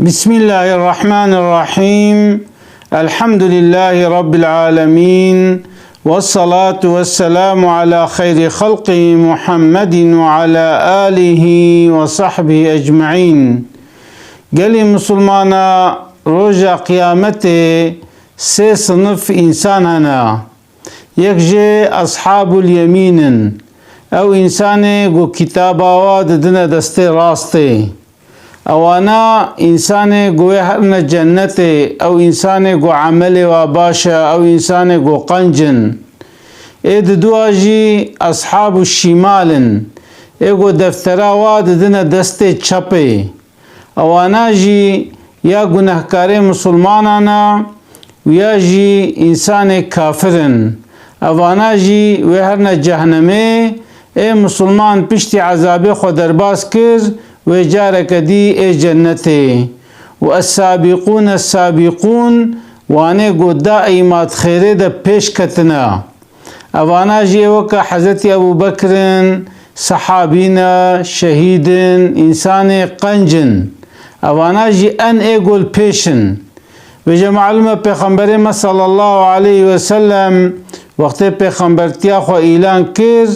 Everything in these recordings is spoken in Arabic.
بسم الله الرحمن الرحيم. الحمد لله رب العالمين، والصلاة والسلام على خير خلقه محمد وعلى آله وصحبه أجمعين. قال مسلمانا رجع قيامته سه صنف إنسان هنا. يكجي أصحاب اليمين أو إنسان جو كتابات دنا دستي راستي، اوانا انسان گوه هرنا جنت او انسان گو عمل و باشا او انسان گو قنجن. اید دواجی اصحاب الشمالن ایگو دفترا واد دن دست چپه. اوانا جی یا گناهکار مسلمانانا و یا جی انسان کافرن. اوانا جی و هرنا جهنمه ای مسلمان پشتی عذاب خود درباس کر وجارك دي جنته. والسابقون السابقون وانه قد ايمات خيره ده پیش کتنا. اوانا جي وكا حضرت ابو بكر صحابين شهيد انسان قنجن. اوانا جي ان ايقول پیشن. وجه معلومه پیغمبر ما صلى الله عليه وسلم وقت پیغمبرتیا خو اعلان کر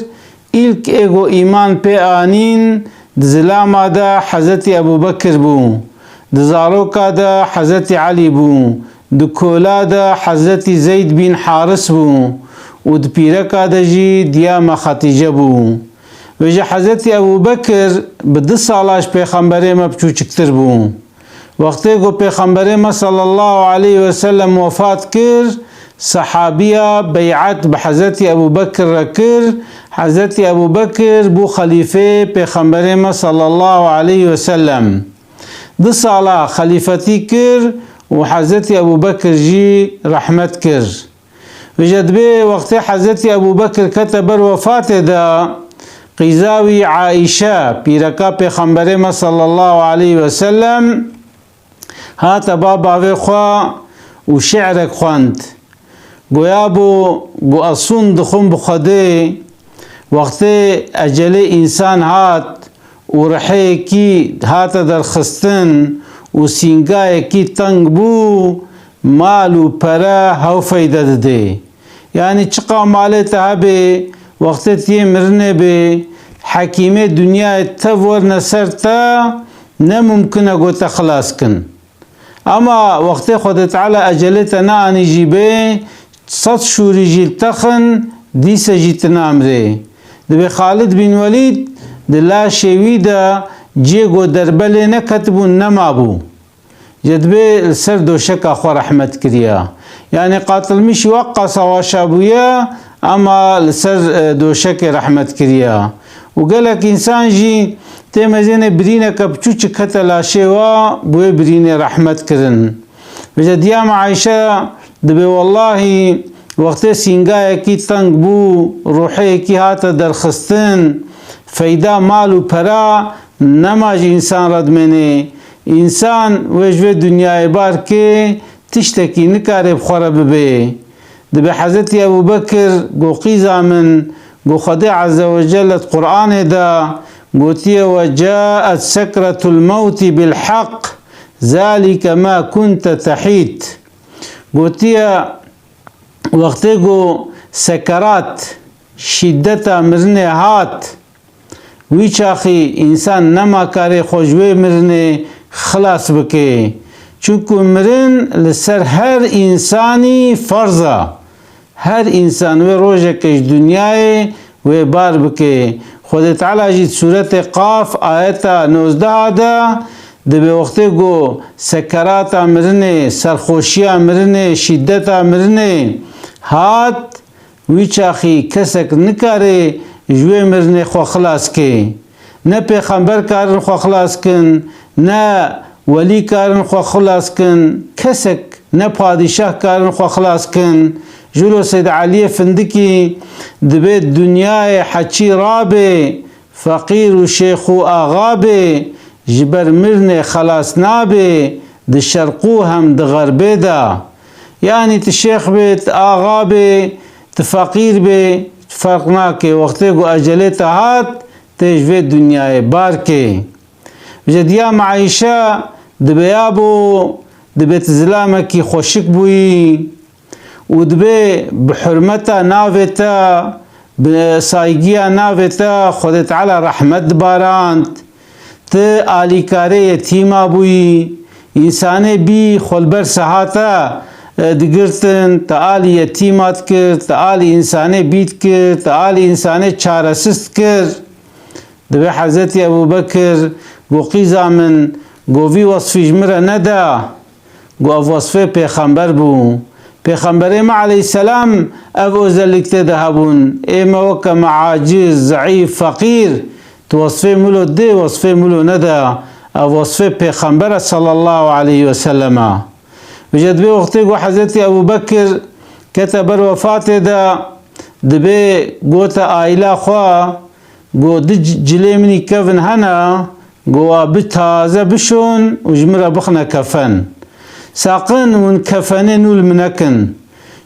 ایلک ایگو ایمان پی آنین دزلاما دا حضرت ابو بکر بو، دزاروکا دا حضرت علی بو، دکولا دا حضرت زید بن حارس بو، و دپیرکا دا جی دیام خاتیجه بو. وجه حضرت ابو بکر بده سالاش پیغمبر ما بچوچکتر بو. وقتی گو پیغمبر ما صلی الله علیه وسلم وفات کر، صحابیه بیعت بحضرت ابو بکر رکر. حضرت ابو بکر بو خلیفه پیغمبر ما صلی الله علیه وسلم. دو سالا خلیفتی کر و حضرت ابو بکر جی رحمت کر. وجدبه وقت حضرت ابو بکر کتبر وفات دا قیزاوی عائشه پیرکا پیغمبر ما صلی الله علیه وسلم هات بابا خوا و شعرک خواند. گویا بو اصون دخون بخده وقت اجل انسان هات و رحه کی هات در خستن و سینگاه کی تنگ بو مال و پرا هاو فیده ده. یعنی چقا مالتا به وقت تی مرنه به حکیم دنیا تور نصر تا نممکنه گو تخلاص کن. اما وقت خود تعالی اجلتا نانی جیبه صد شوری جیل تخن دیس جیتنا امره. دبی خالد بن ولید دلا شوی دا جیگو دربل نکتبون نمابو. جدبه سر دوشک اخو رحمت کریا. یعنی قاتل میشی وقع سواشابویا اما سر دوشک رحمت کریا. و گلک انسان جی تیمزین برینه کبچو چکت لاشوا بوی برینه رحمت کرن. وجدیام عائشه دبی والله وقت سینگاه کی تنگ بو روحه کی هات درخستن فیدا مال و پرا نماج انسان ردمنه. انسان وجوه دنیای بار که تشتکی نکاره بخوره ببه. دبی حضرت ابو بکر گو قیزا من گو خدا عز وجل قرآن دا گوتی وجاءت سکرة الموت بالحق ذلك ما كنت تحيت. گوتی وقتی گو سکرات شدت مرنه هات وی چاخی انسان نما کاری خوشوی مرنه خلاص بکه. چونکو مرن لسر هر انسانی فرضه. هر انسان و روژه کش دنیای و بار بکه. خود تعالی جید سورت قاف آیت 19 دا دبی وقتی گو سکرات مرنه سرخوشی مرنه شدت مرنه هات وی چاخی کسک نکاره جوی مرنه خو خلاص که. نه پیغمبر کارن خو خلاص کن، نه ولی کارن خو خلاص کن، کسک نه پادشاه کارن خو خلاص کن. جلو سید علی فندکی دبی دنیای حچی رابه فقیر و شیخ و آغابه جبر مرنه خلاص نابه ده شرقو هم ده غربه ده. یعنی تشیخ بیت آغا بی تفقیر بی فرق ناکه. وقتی گو اجلیت هات تجوی دنیای بار که. جدیا معایشه دبیابو دبیت زلامه کی خوشک بوی و دبی بحرمتا ناویتا بسایگیا ناویتا خود تعالی رحمت باراند ت آلیکاره یتیما بوی انسان بی خلبر سهاتا دگرتن تعالی یتیمات کرد تعالی انسان بیت کرد تعالی انسان چارسست کرد دبی حضرت ابو بکر گو قیزا من گو وی وصفی جمره ندا گو اف وصفه پیغمبر بو پیغمبر ما علیه السلام اف اوزلکت دهبون ایما وکا معاجز ضعیف فقیر تو وصفه ملو ده وصفه ملو ندا اف وصفه پیغمبر صلی الله علیه وسلم وجد بي وقتي گو حضرت ابو بکر كتبر وفات دا دبي گوتا آيلا خوا گو د جليمني كفن هنا گو بتازه بشون وجمرة بخنا كفن ساقن ون كفن نول منكن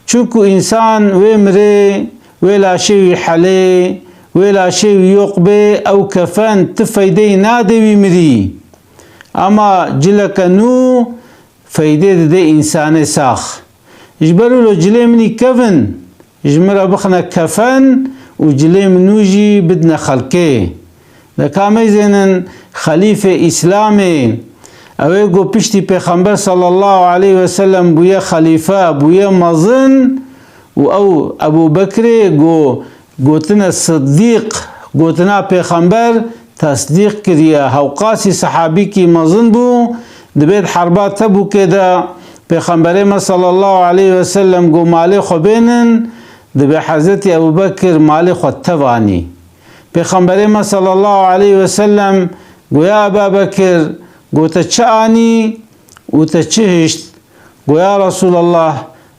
چونكو انسان ويمري ولا شيء حلي ولا شيء يقبي او كفن تفيدي نادي ويمري اما جلك نو فايدة ده انسان ساخ اجبروا له جليمني كفن اجمرة بخنا كفن وجليم نوجي بدنا خلقه ده كاميزن خليفة اسلامي اوه بشتي پیغمبر صلى الله عليه وسلم بويا خليفة بويا مظن او ابو بكر قوتنا الصديق قوتنا پیغمبر تصديق كريا هوقاسي صحابي كي مظن بو دبيت حربات تبو كده پیغمبر ما صلى الله عليه وسلم قو مالي خبينن دبي حضرت ابو بكر مالي خو تباني پیغمبر ما صلى الله عليه وسلم قو يا ابا بكر قو تچاني وتچهشت قو يا رسول الله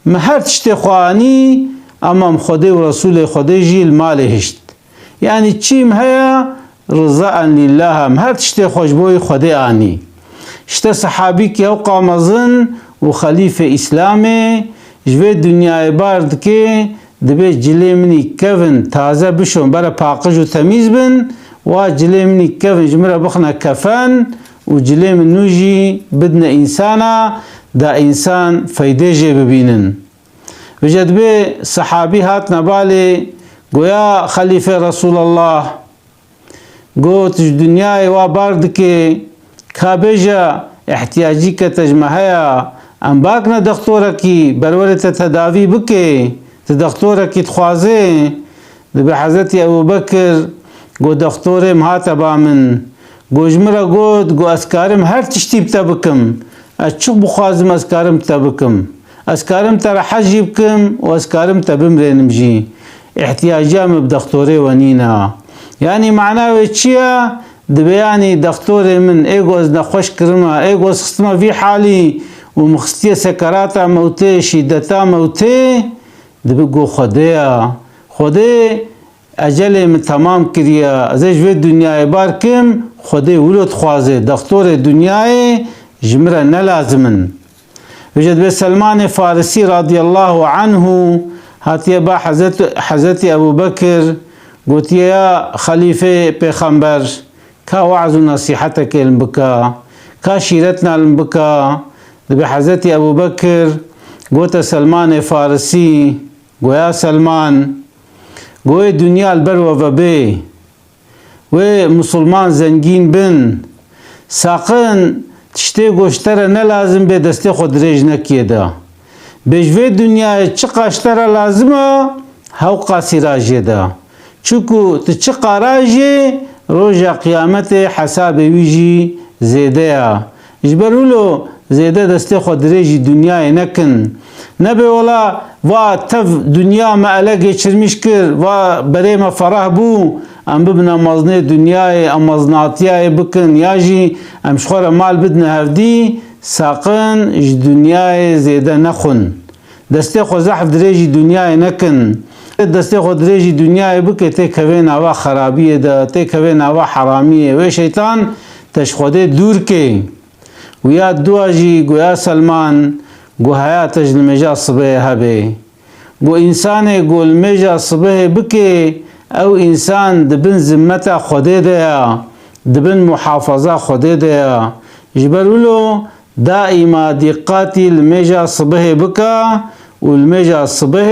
ما هر تشتي خواني امام خدي ورسول خدي جيل مالي هشت يعني تشيم هيا رضاء لله ما هر تشتي خوشبوي خدي اني شتا صحابي كي اوقع مظن وخليفة اسلامي جوه دنيا بارد كي دبي جلي مني كفن تازه بشون برا باقج و تميز بن و جلي مني كفن جمرة بخنا كفن و جلي من نوجي بدنا انسانا دا انسان فايدة ببينن وجد بي صحابي هات نبالي قويا خليفة رسول الله قوت دنيا و بارد كي كابجا احتياجي كتجمعها ام باكنا دكتوركي برورة تداوي بكي تدكتوركي تخوازي دبي حضرت ابو بكر قو دكتوري مهاتبا من قو جمرة قو اسكارم هر تشتي بتبكم اتشوق بخوازم اسكارم تبكم اسكارم ترى حجي بكم واسكارم تبمرين مجي احتياجام بدكتوري ونينا يعني معناه تشيا دبياني دكتوري من ايغوز نخوش كرما ايغوز خصما في حالي ومخستية سكراتا موتي شدتا موتي دبقو خديا خدي اجل من تمام كريا زي جوه الدنيا باركم خدي ولد خوازي دكتور الدنيا جمرة نلازمن وجد بسلمان فارسي رضي الله عنه هاتي با حضرت ابو بكر قلت يا خليفة پیغمبر كا وعظ نصيحتك البكا كا شيرتنا البكا بحضرت ابو بكر قلت سلمان فارسي قويا سلمان قوي دنيا البر وبي ومسلمان زنجين بن ساقن تشتي قوشتر نلازم بي دستي خود ريج نكيدا بجوه دنيا چقاشتر لازمه هاو قاسي راجي دا چوكو تچقا راجي روجا قيامت حساب ويجي زيده اجبرولو زيده دستي خود ريجي دنيا نكن نبي ولا و تف دنيا ما الا geçirmiş kir و بري ما فرح بو ام ببنا مزنه دنيا ام مزناتيا بكن ياجي ام شخور مال بدنا هفدي ساقن اج دنيا زيده نخن دستي خو زحف دريجي دنيا نكن دستي خو دريجي دنيا بك تكوين اوا خرابيه ده تكوين اوا حراميه و شيطان تشخوده دور كي ويا دواجي قويا سلمان قو حياتج المجا صبيه هبي قو انسان قو المجا صبيه بكي او انسان دبن زمتا خوده ده دبن محافظة خوده ده جبرولو دائما دقاتی المجا صبح بکا و المجا صبح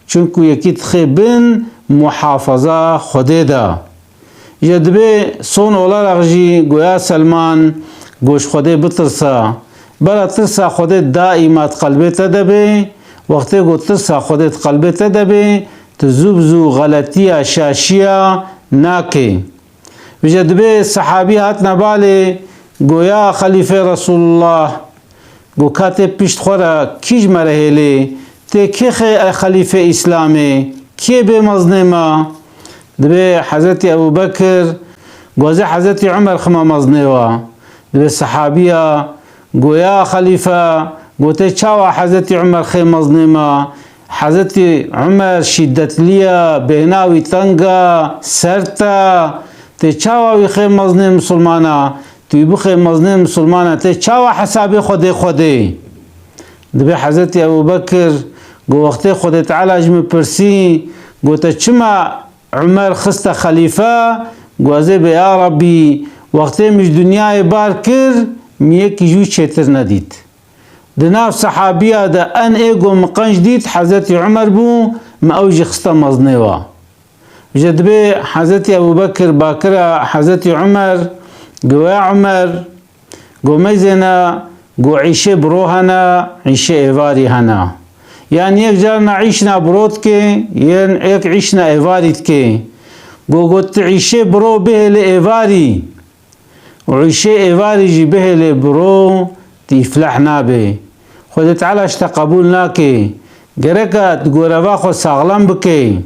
چونکو یکیت خیبن محافظه خوده دا جدبه سون اولا رغجی گویا سلمان گوش خوده بترسا برا ترسا خوده دائمات قلبه تدبه وقتی گو ترسا خوده قلبه تدبه تزوبزو غلطیه شاشیه ناکه جدبه صحابی هات نباله گویا خلیفه رسول الله گو کاته پیشت خورا کیج مرهله ته که خلیفه اسلامه که به مظنما دبه حضرت ابو بکر گوزه حضرت عمر خما مظنوا دبه صحابیه گویا خلیفه گوته چاوا حضرت عمر خی مظنما حضرت عمر شدت لیا بیناوی تنگا سرتا ته چاوا خی مظنم مسلمانا توی بخی مظنم مسلمانا ته چاوا حساب خوده دبه حضرت ابو بکر گو وقتی خود تعالی جمع پرسی گو تا چما عمر خست خلیفه گوزه به یا ربی وقتی مش دنیای بار کر میه کی جو چتر ندید دناف صحابیه دا ان ایگو مقنج دید حضرت عمر بو ما اوجی خست مزنوا جدبه حضرت ابو بکر باکره حضرت عمر گو یا عمر گو میزنا گو عیشه بروهنا عیشه ایواری هنا يعني یک جارنا عيشنا برود كي یک عيشنا ايفاريت كي قلت عيشي برو به لإيفاري وعيشي ايفاري جي به لبرو تيفلحنا به خود تعالى اشتا قبولنا كي قرقا تقول خو ساغلان بكي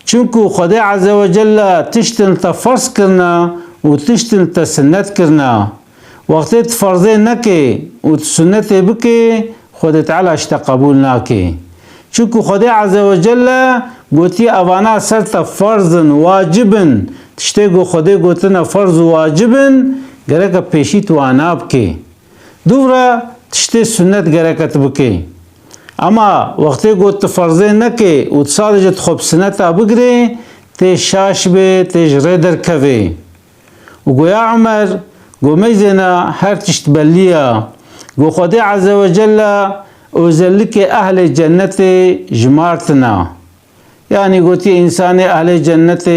چونكو خدا عز وجل تشتن تفرس كرنا وتشتن تسنت كرنا وقت تفرزين نكي وتسنت بكي خود تعالی اشتا قبول ناکه چونکو خدا عز وجل گوتی اوانا سرتا فرضن واجبن تشتی گو خدا گوتنا فرض واجبن گرکا پیشی تو آناب که دوباره تشتی سنت گرکت بکه اما وقتی گوت فرضه نکه و تصادجت خوب سنتا بگره تی شاش به تی جره در کوه و گویا عمر گو میزنا هر تشت بلیا گو خدا عز وجل اوزلک اهل جنت جمارتنا یعنی گوتی انسان اهل جنت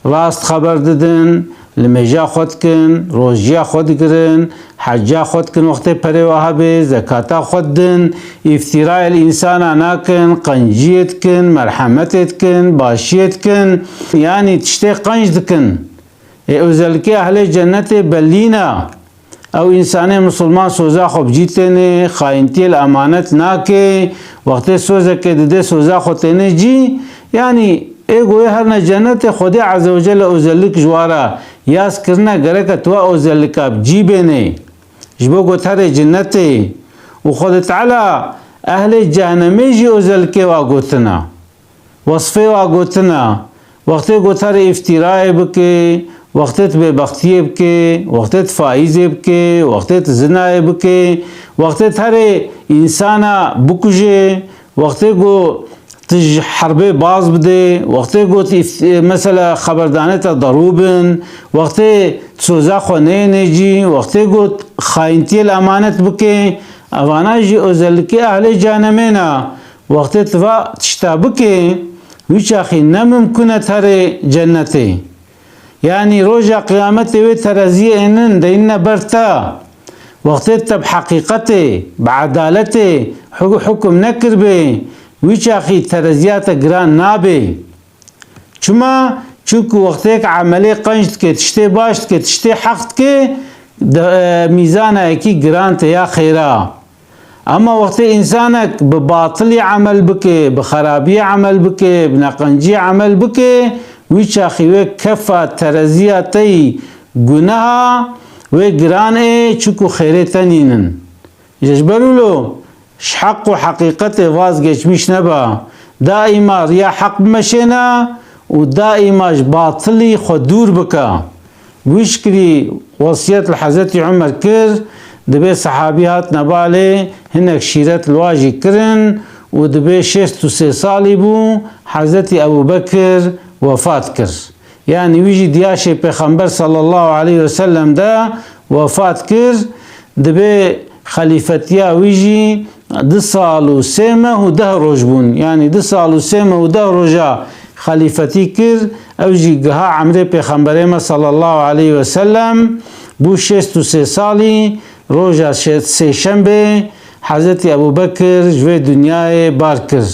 راست خبر ددن لمجا خود کن روزیا خود گرن حجا خود کن وقت پره وهبه زکاتا خود دن افتراء الانسان ناکن قنجیت کن مرحمتت کن باشیت کن یعنی تشتی قنج دکن اوزلک اهل جنت بلینا او انسان مسلمان سوزا خوب جیتنه خائنتی الامانت ناکه وقت سوزا که دده سوزا خوتنه جی یعنی ایگوی هرنا جنت خود عز وجل اوزلک جوارا یاس کرنا گرکا تو اوزلک اب جی بینه جبو گوتر جنته و خود تعالی اهل جهنمی جی اوزلک واگوتنا وصفه واگوتنا وقت گوتر افتراء بکه وقتت به بختیه بکه وقتت فائزه بکه وقتت زنای بکه وقتت هر انسانا بکجه وقت گو تج حربه باز بده وقت گو مثلا خبردانه تا ضروبن وقت سوزا خونه نجی وقت گو خائنتی الامانت بکه اوانا جی اوزلکی اهل جانمینا وقتت و تشتابکه ویچ اخی نممکنه هر جنته يعني روجا قيامته وترزيه انن دينا برتا وقت تب حقيقته بعدالته حكم نكر به ويش اخي ترزيات جران نابه چما چونك وقتك عملي قنجت كي تشتي باشت كي تشتي حقت كي ميزانه كي جران يا خيرا اما وقت انسانك بباطل عمل بكي بخرابي عمل بكي بنقنجي عمل بكي ویچ اخیوه کفا ترزیاتی گناه و گرانه چکو خیرتا نینن ججبرولو حق و حقیقت واز گچمیش نبا دائما ریا حق مشینا و دائما باطلی خود دور بکا ویش کری وصیت حضرت عمر کر دبی صحابیات نباله هنک شیرت الواجی کرن و دبی 63 سالی بو حضرت ابو بکر وفات کر یعنی ویجی دیاش پیغمبر صلی الله علیه وسلم دا وفات کر دبي خليفتيا ويجي 2 سال و 3 ماه و 10 روج بون، يعني 2 سال و 3 ماه و 10 روجا خليفتي كر او جي قها عمري پیغمبري صلى الله عليه وسلم بو 63 سالي روجا 3 شنبه حضرت ابو بكر جوي دنياي باركر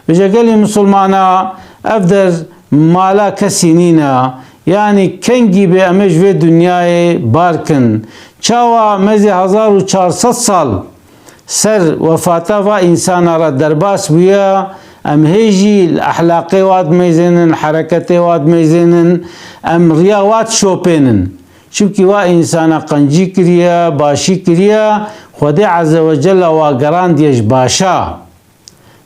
وجا قالي مسلمانا افدر مالا كسينينا يعني كنجي بي امي جوي دنياي باركن چاوا مزي 1400 سال سر وفاتا و انسان را درباس بويا ام هيجي الاحلاقي واد ميزنن حركتي واد ميزنن ام ريا واد شوبينن چونكي وا انسان قنجي كريا باشي كريا خدي عز وجل وقران ديش باشا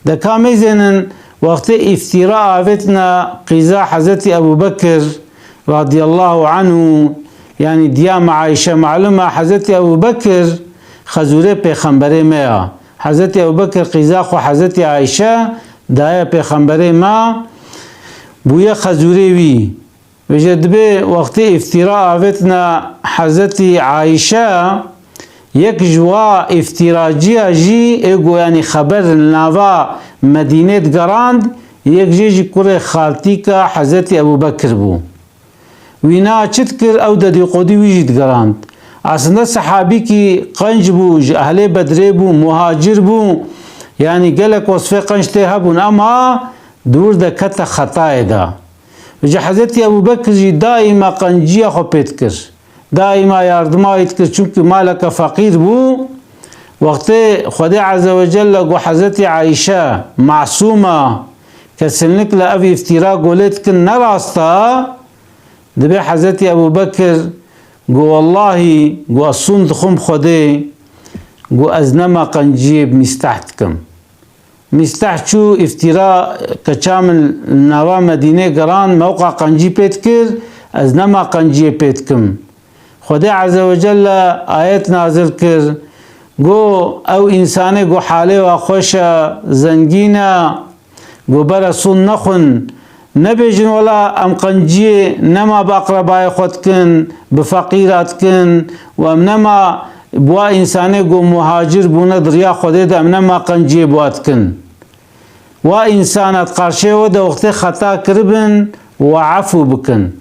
دا كاميزنن وقت افتراء آفتنا قيزا حضرت ابو بكر رضي الله عنه يعني ديام عائشة معلومة حضرت ابو بكر خزوره پیغمبر ما حضرت ابو بكر قيزا خو حضرت عائشة دايا پیغمبر ما بويا خزوره وي وجد به وقت افتراء آفتنا حضرت عائشة یک جوا افتراجی جی ایگو یعنی خبر نوا مدینه گراند یک جی کره خالتی که حضرت ابو بکر بو وینا چت کر او د دی قودی ویجید گراند اصلا صحابی کی قنج بو اهل بدر بو مهاجر بو یعنی گلک وصفه قنج ته بون اما دور د کته خطا ده وجه حضرت ابو بکر جی دائما قنجی خو پیت کر دائما يردما يتكر چونك مالك فقير بو وقت خدي عز وجل قو حضرت عائشة معصومة كسلنك لأبي افتراء قولت كن نراستا دبي حضرت أبو بكر قو والله قو الصند خم خدي قو أزنما قنجيب مستحتكم مستحت شو افتراء كشامل نوا مدينة قران موقع قنجي بيتكر أزنما قنجي بيتكم خدا عز وجل آيات نازل كر گو او انسان گو حاله و خوش زنگینا گو برسون نخون نبیجن ولا ام قنجی نما باقربای خود کن بفقیرات کن و ام نما بوا انسان گو مهاجر بونه دریا خوده ده ام نما قنجی بوات کن و انسانات قرشه و ده وقت خطا کربن و عفو بکن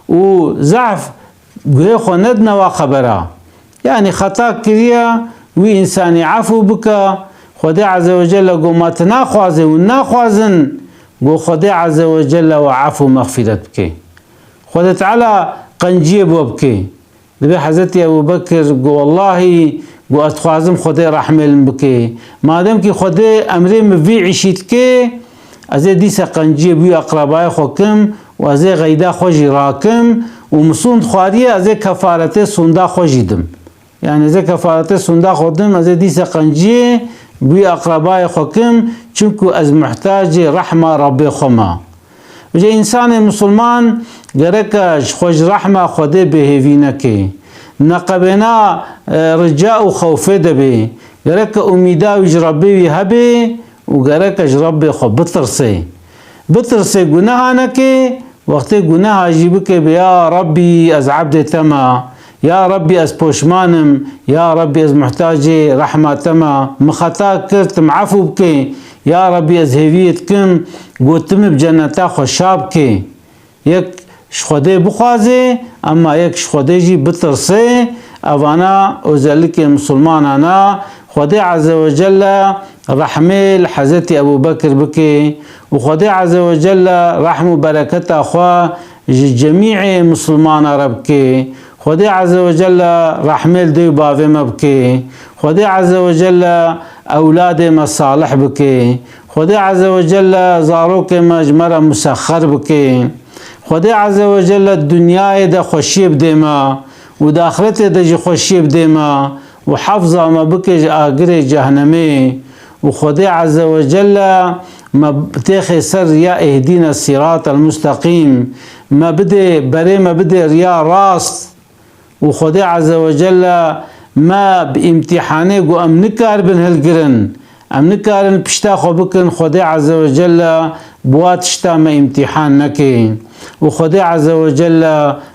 و ضعف گوه خوند نوا خبره يعني خطا كريا وي انساني عفو بك خدي عز وجل قو ما تناخوازي وناخوازن قو خدي عز وجل وعفو مغفرت بك خدي تعالى قنجيب وبكي دبي حضرتي ابو بكر قو والله قو اتخوازم خدي رحمل بكي ما دام كي خدي امري مفي عشيتك ازي ديسا قنجيب وي اقرباي خوكم وازي غيدا خوجي راكم ومسوند خواريه ازي كفارته سوندا خوجيدم يعني ازي كفارته سوندا خودم ازي ديسا قنجي بي اقرباي خوكم چونكو از محتاج رحمه ربي خما وجه انسان مسلمان گرکش خوش رحمه خوده بهوینکه نقبنا رجاء خوفه دبي گرک امیدا وج ربي هبي وگرکش ربي خو بترسي گناهانکه وقت گناه عجیب که يا ربي از عبد تما يا ربي از پوشمانم يا ربي از محتاج رحمتما مخطا کرتم عفو بكي يا ربي از هویت کم گوتم بجنتا خوشاب که یک شخوده بخوازه اما یک شخوده جی بترسه اوانا اوزلك مسلمانانا خدي عز وجل رحمه حضرت ابو بكر بكي وخدي عز وجل رحمه بركته اخوا جميع مسلمان ربكي خدي عز وجل رحمه دي باوي مبكي خدي عز وجل اولاد مصالح بكي خدي عز وجل زاروك مجمر مسخر بكي خدي عز وجل الدنيا ده خوشي بديما وداخلته ده خوشي بديما وحفظه ما بكي اجر جهنمي وخدي عز وجل ما بتاخي سر يا اهدينا الصراط المستقيم ما بدي بري ما بدي ريا راس وخدي عز وجل ما بامتحانه قو ام نكار بن هالقرن ام نكارن بشتا خو بكن خدي عز وجل بوات شتا ما امتحان نكي وخدي عز وجل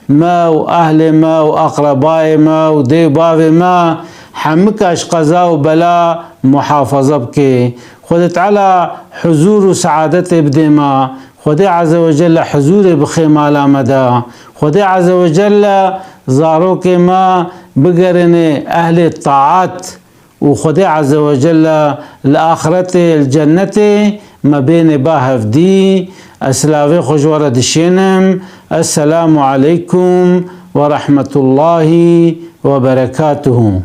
ما واهل ما واقرباي ما ودي بابي ما حمکش قضا و بلا محافظه بکه. خدا تعالی حضور و سعادت بده ما. خدا عز وجل حضور بخیمال آمده. خدا عز وجل زاروک ما بگرن اهل طاعت و خدا عز وجل الآخرت الجنت ما بين باهف دي. اسلاوي خوشوارة دشينم. السلام عليكم ورحمة الله وبركاته.